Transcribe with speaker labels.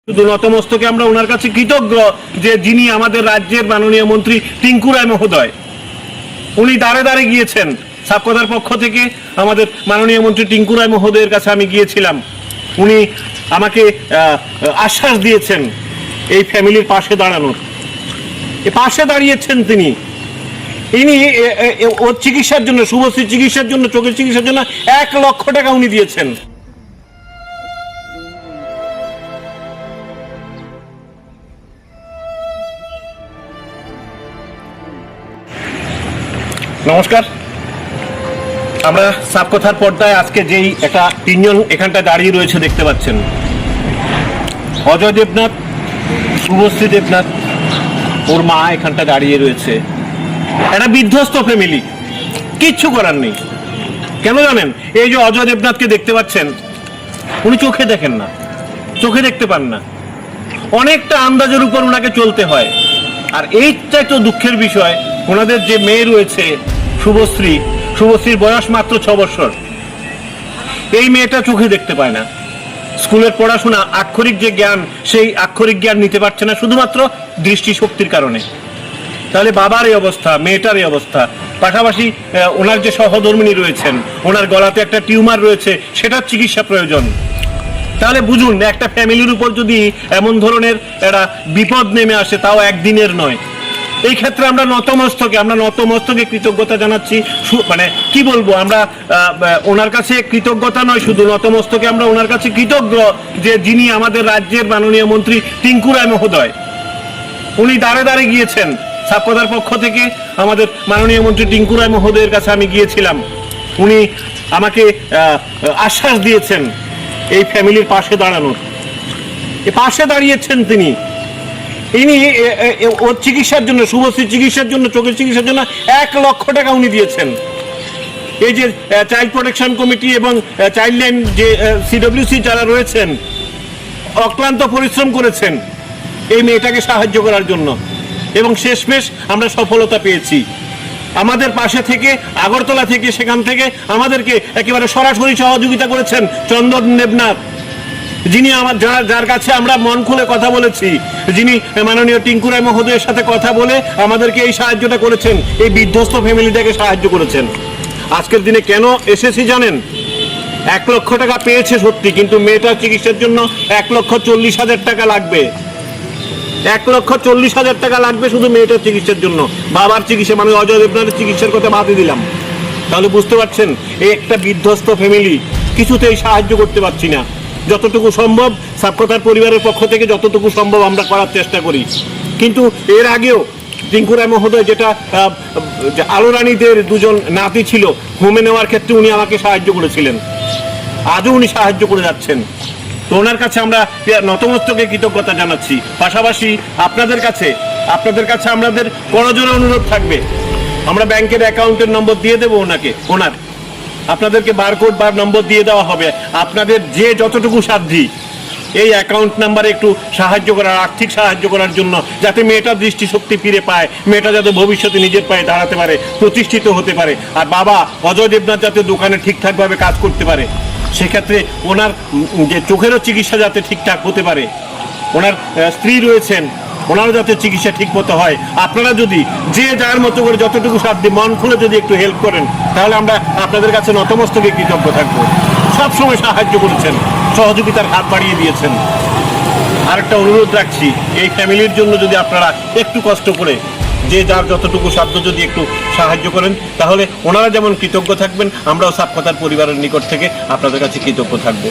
Speaker 1: শুধু নতমস্তকে আমরা ওনার কাছে কৃতজ্ঞ যে যিনি আমাদের রাজ্যের মাননীয় মন্ত্রী টিঙ্কু রায় মহোদয়, উনি দাঁড়ে দাঁড়ে গিয়েছেন। সাবকথার পক্ষ থেকে আমাদের মাননীয় মন্ত্রী টিঙ্কু রায় মহোদয়ের কাছে আমি গিয়েছিলাম। উনি আমাকে আশ্বাস দিয়েছেন এই ফ্যামিলির পাশে দাঁড়ানোর। পাশে দাঁড়িয়েছেন তিনি। ইনি ওর চিকিৎসার জন্য, শুভশ্রীর চিকিৎসার জন্য, চোখের চিকিৎসার জন্য 1 লক্ষ টাকা উনি দিয়েছেন। নমস্কার। আমরা সাবকথার পর্দায় আজকে যেই একটা 3 জন এখানটা দাঁড়িয়ে রয়েছে দেখতে পাচ্ছেন, অজয় দেবনাথ, শুভশ্রী দেবনাথ, ওর মা এখানটা দাঁড়িয়ে রয়েছে। একটা বিধ্বস্ত ফ্যামিলি, কিচ্ছু করার নেই। কেন জানেন? এই যে অজয় দেবনাথকে দেখতে পাচ্ছেন, উনি চোখে দেখেন না, চোখে দেখতে পান না, অনেকটা আন্দাজের উপর ওনাকে চলতে হয়। আর এইটাই তো দুঃখের বিষয়, ওনাদের যে মেয়ে রয়েছে শুভশ্রীর বয়স মাত্র 6 বছর। এই মেয়েটা চোখে দেখতে পায় না, স্কুলের পড়াশোনা, আক্ষরিক যে জ্ঞান, সেই আক্ষরিক জ্ঞান নিতে পারছে না শুধুমাত্র দৃষ্টিশক্তির কারণে। তাহলে বাবার এই অবস্থা, মেয়েটার এই অবস্থা। পাশাপাশি ওনার যে সহধর্মিণী রয়েছেন, ওনার গলাতে একটা টিউমার রয়েছে, সেটার চিকিৎসা প্রয়োজন। তাহলে বুঝুন, একটা ফ্যামিলির উপর যদি এমন ধরনের একটা বিপদ নেমে আসে, তাও একদিনের নয়। এই ক্ষেত্রে আমরা নতমস্তকে কৃতজ্ঞতা জানাচ্ছি। মানে কি বলবো, আমরা ওনার কাছে কৃতজ্ঞতা নয়, শুধু নতমস্তকে আমরা ওনার কাছে কৃতজ্ঞ যে যিনি আমাদের রাজ্যের মাননীয় মন্ত্রী টিঙ্কু রায় মহোদয়, উনি দাঁড়ে দাঁড়ে গিয়েছেন। সাবকথার পক্ষ থেকে আমাদের মাননীয় মন্ত্রী টিঙ্কু রায় মহোদয়ের কাছে আমি গিয়েছিলাম। উনি আমাকে আশ্বাস দিয়েছেন এই ফ্যামিলির পাশে দাঁড়ানোর। পাশে দাঁড়িয়েছেন তিনি। ইনি ওর চিকিৎসার জন্য, শুভশ্রীর চিকিৎসার জন্য, চোখের চিকিৎসার জন্য 1 লক্ষ টাকা উনি দিয়েছেন। এই যে চাইল্ড প্রোটেকশন কমিটি এবং চাইল্ড লাইন যে CWC যারা রয়েছেন, অক্লান্ত পরিশ্রম করেছেন এই মেয়েটাকে সাহায্য করার জন্য, এবং শেষমেশ আমরা সফলতা পেয়েছি। আমাদের পাশে থেকে, আগরতলা থেকে, সেখান থেকে আমাদেরকে একেবারে সরাসরি সহযোগিতা করেছেন চন্দন দেবনাথ, যিনি যার কাছে আমরা মন খুলে কথা বলেছি, যিনি মাননীয় টিঙ্কু রায় মহোদয়ের সাথে কথা বলে আমাদেরকে এই সাহায্যটা করেছেন, এই বিধ্বস্ত ফ্যামিলিটাকে সাহায্য করেছেন। আজকের দিনে কেন এসেছি জানেন? 1 লক্ষ টাকা পেয়েছে সত্যি, কিন্তু মেয়েটার চিকিৎসার জন্য 1,40,000 টাকা লাগবে। 1,40,000 টাকা লাগবে শুধু মেয়েটার চিকিৎসার জন্য। বাবার চিকিৎসা, মানে অজয় দেবনাথের চিকিৎসার কথা বাদই দিলাম। তাহলে বুঝতে পারছেন, এই একটা বিধ্বস্ত ফ্যামিলি, কিছুতেই সাহায্য করতে পারছি না। যতটুকু সম্ভব সাবকথার পরিবারের পক্ষ থেকে যতটুকু সম্ভব আমরা করার চেষ্টা করি। কিন্তু এর আগেও টিঙ্কু রায় মহোদয়, যেটা আলো রানীদের 2 জন নাতি ছিল, হোমে নেওয়ার ক্ষেত্রে উনি আমাকে সাহায্য করেছিলেন। আজও উনি সাহায্য করে যাচ্ছেন। তো ওনার কাছে আমরা নতমস্তকে কৃতজ্ঞতা জানাচ্ছি। পাশাপাশি আপনাদের কাছে আমাদের করজোড়ে অনুরোধ থাকবে, আমরা ব্যাংকের অ্যাকাউন্টের নম্বর দিয়ে দেবো ওনার আপনাদেরকে বারকোড বা নম্বর দিয়ে দেওয়া হবে। আপনাদের যে যতটুকু সাধ্যি এই অ্যাকাউন্ট নাম্বারে একটু সাহায্য করার, আর্থিক সাহায্য করার জন্য, যাতে মেয়েটা দৃষ্টিশক্তি ফিরে পায়, মেয়েটা যাতে ভবিষ্যতে নিজের পায়ে দাঁড়াতে পারে, প্রতিষ্ঠিত হতে পারে, আর বাবা অজয় দেবনাথ যাতে দোকানে ঠিকঠাকভাবে কাজ করতে পারে। সেক্ষেত্রে ওনার যে চোখেরও চিকিৎসা যাতে ঠিকঠাক হতে পারে, ওনার স্ত্রী রয়েছেন, ওনারও যাতে চিকিৎসা ঠিক মতো হয়। আপনারা যদি যে যার মতো করে যতটুকু সাধ্য মন খুলে যদি একটু হেল্প করেন, তাহলে আমরা আপনাদের কাছে নতমস্তকে কৃতজ্ঞ থাকবো। সবসময় সাহায্য করেছেন, সহযোগিতার হাত বাড়িয়ে দিয়েছেন। আরেকটা অনুরোধ রাখছি, এই ফ্যামিলির জন্য যদি আপনারা একটু কষ্ট করে যে যার যতটুকু সাধ্য যদি একটু সাহায্য করেন, তাহলে ওনারা যেমন কৃতজ্ঞ থাকবেন, আমরাও সাবকথার পরিবারের নিকট থেকে আপনাদের কাছে কৃতজ্ঞ থাকবো।